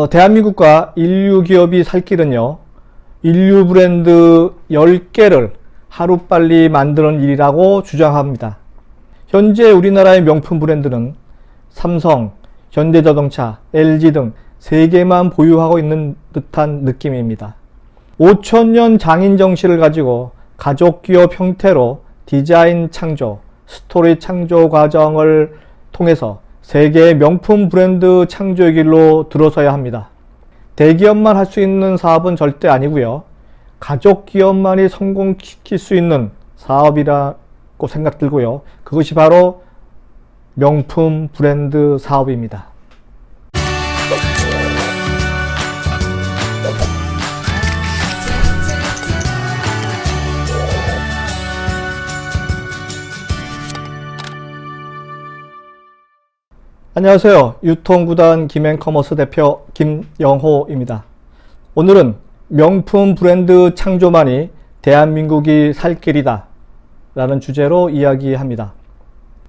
대한민국과 인류 기업이 살 길은요, 인류 브랜드 10개를 하루빨리 만드는 일이라고 주장합니다. 현재 우리나라의 명품 브랜드는 삼성, 현대자동차, LG 등 3개만 보유하고 있는 듯한 느낌입니다. 5000년 장인 정신을 가지고 가족기업 형태로 디자인 창조, 스토리 창조 과정을 통해서 세계의 명품 브랜드 창조의 길로 들어서야 합니다. 대기업만 할 수 있는 사업은 절대 아니고요. 가족기업만이 성공시킬 수 있는 사업이라고 생각 들고요. 그것이 바로 명품 브랜드 사업입니다. 안녕하세요. 유통구단 김앤커머스 대표 김영호입니다. 오늘은 명품 브랜드 창조만이 대한민국이 살 길이다 라는 주제로 이야기합니다.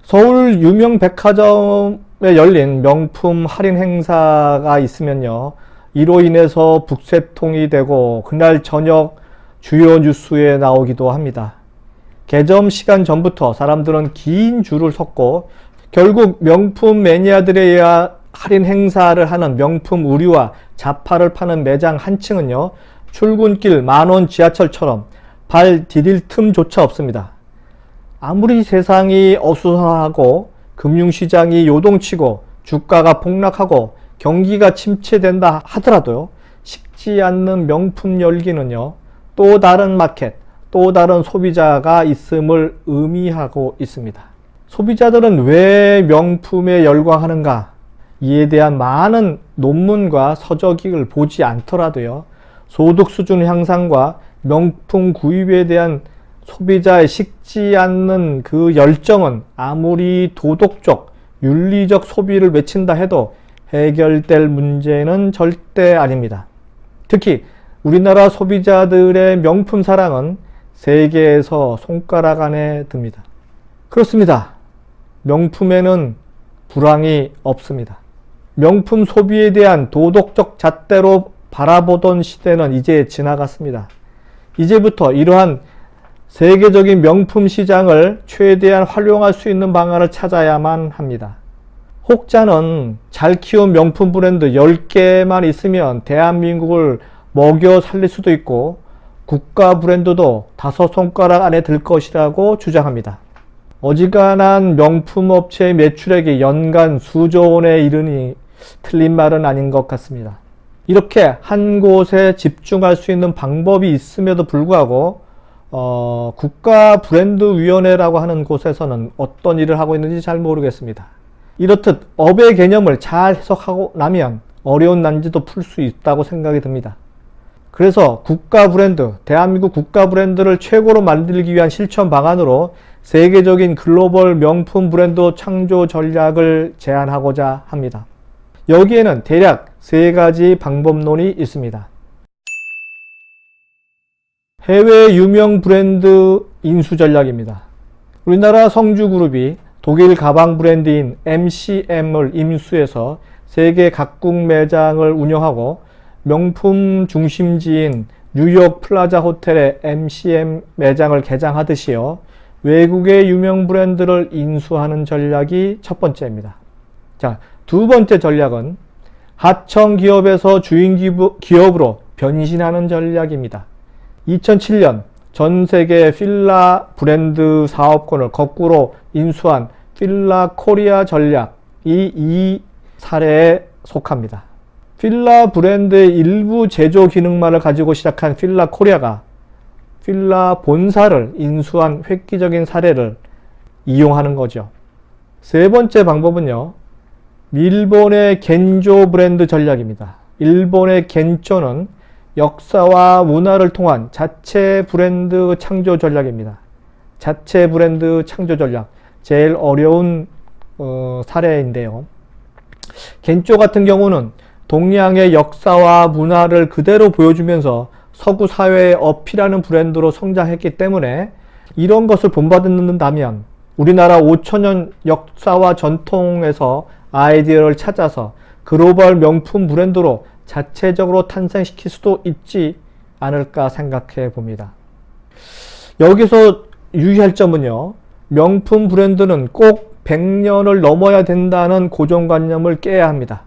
서울 유명 백화점에 열린 명품 할인 행사가 있으면요, 이로 인해서 북새통이 되고 그날 저녁 주요 뉴스에 나오기도 합니다. 개점 시간 전부터 사람들은 긴 줄을 섰고 결국 명품 매니아들에 의한 할인 행사를 하는 명품 의류와 잡화를 파는 매장 한 층은요, 출근길 만원 지하철처럼 발 디딜 틈조차 없습니다. 아무리 세상이 어수선하고 금융시장이 요동치고 주가가 폭락하고 경기가 침체된다 하더라도요, 식지 않는 명품 열기는요, 또 다른 마켓, 또 다른 소비자가 있음을 의미하고 있습니다. 소비자들은 왜 명품에 열광하는가? 이에 대한 많은 논문과 서적을 보지 않더라도요, 소득 수준 향상과 명품 구입에 대한 소비자의 식지 않는 그 열정은 아무리 도덕적, 윤리적 소비를 외친다 해도 해결될 문제는 절대 아닙니다. 특히 우리나라 소비자들의 명품 사랑은 세계에서 손가락 안에 듭니다. 그렇습니다. 명품에는 불황이 없습니다. 명품 소비에 대한 도덕적 잣대로 바라보던 시대는 이제 지나갔습니다. 이제부터 이러한 세계적인 명품 시장을 최대한 활용할 수 있는 방안을 찾아야만 합니다. 혹자는 잘 키운 명품 브랜드 10개만 있으면 대한민국을 먹여 살릴 수도 있고 국가 브랜드도 5손가락 안에 들 것이라고 주장합니다. 어지간한 명품 업체의 매출액이 연간 수조 원에 이르니 틀린 말은 아닌 것 같습니다. 이렇게 한 곳에 집중할 수 있는 방법이 있음에도 불구하고 국가 브랜드위원회라고 하는 곳에서는 어떤 일을 하고 있는지 잘 모르겠습니다. 이렇듯 업의 개념을 잘 해석하고 나면 어려운 난제도 풀 수 있다고 생각이 듭니다. 그래서 국가 브랜드, 대한민국 국가 브랜드를 최고로 만들기 위한 실천 방안으로 세계적인 글로벌 명품 브랜드 창조 전략을 제안하고자 합니다. 여기에는 대략 3가지 방법론이 있습니다. 해외 유명 브랜드 인수 전략입니다. 우리나라 성주그룹이 독일 가방 브랜드인 MCM을 인수해서 세계 각국 매장을 운영하고 명품 중심지인 뉴욕 플라자 호텔에 MCM 매장을 개장하듯이요, 외국의 유명 브랜드를 인수하는 전략이 첫 번째입니다. 자, 두 번째 전략은 하청 기업에서 주인 기업으로 변신하는 전략입니다. 2007년 전 세계 필라 브랜드 사업권을 거꾸로 인수한 필라 코리아 전략이 이 사례에 속합니다. 필라 브랜드의 일부 제조 기능만을 가지고 시작한 필라 코리아가 필라 본사를 인수한 획기적인 사례를 이용하는 거죠. 세 번째 방법은요, 일본의 겐조 브랜드 전략입니다. 일본의 겐조는 역사와 문화를 통한 자체 브랜드 창조 전략입니다. 자체 브랜드 창조 전략, 제일 어려운 사례인데요. 겐조 같은 경우는 동양의 역사와 문화를 그대로 보여주면서 서구 사회에 어필하는 브랜드로 성장했기 때문에 이런 것을 본받는다면 우리나라 5000년 역사와 전통에서 아이디어를 찾아서 글로벌 명품 브랜드로 자체적으로 탄생시킬 수도 있지 않을까 생각해 봅니다. 여기서 유의할 점은요, 명품 브랜드는 꼭 100년을 넘어야 된다는 고정관념을 깨야 합니다.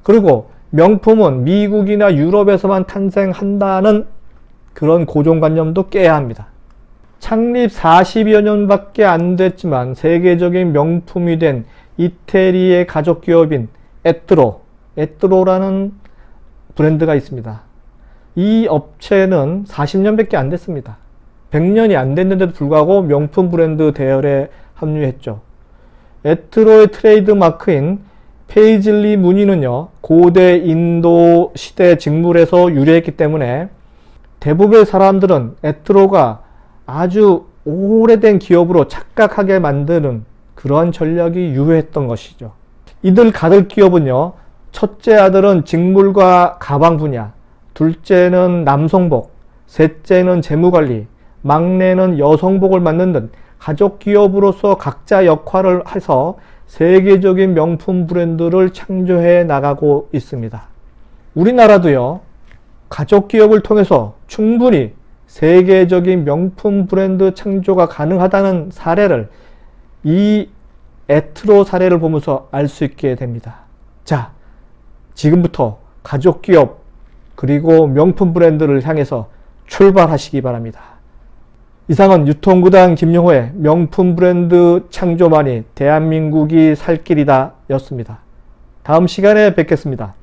그리고 명품은 미국이나 유럽에서만 탄생한다는 그런 고정관념도 깨야 합니다. 창립 40여 년밖에 안 됐지만 세계적인 명품이 된 이태리의 가족 기업인 에트로라는 브랜드가 있습니다. 이 업체는 40년밖에 안 됐습니다. 100년이 안 됐는데도 불구하고 명품 브랜드 대열에 합류했죠. 에트로의 트레이드 마크인 페이즐리 무늬는요, 고대 인도 시대 직물에서 유래했기 때문에 대부분의 사람들은 에트로가 아주 오래된 기업으로 착각하게 만드는 그러한 전략이 유효했던 것이죠. 이들 가들 기업은요, 첫째 아들은 직물과 가방 분야, 둘째는 남성복, 셋째는 재무관리, 막내는 여성복을 맡는 등 가족 기업으로서 각자 역할을 해서 세계적인 명품 브랜드를 창조해 나가고 있습니다. 우리나라도요, 가족 기업을 통해서 충분히 세계적인 명품 브랜드 창조가 가능하다는 사례를 이 에트로 사례를 보면서 알 수 있게 됩니다. 자, 지금부터 가족 기업 그리고 명품 브랜드를 향해서 출발하시기 바랍니다. 이상은 유통구단 김영호의 명품 브랜드 창조만이 대한민국이 살 길이다 였습니다. 다음 시간에 뵙겠습니다.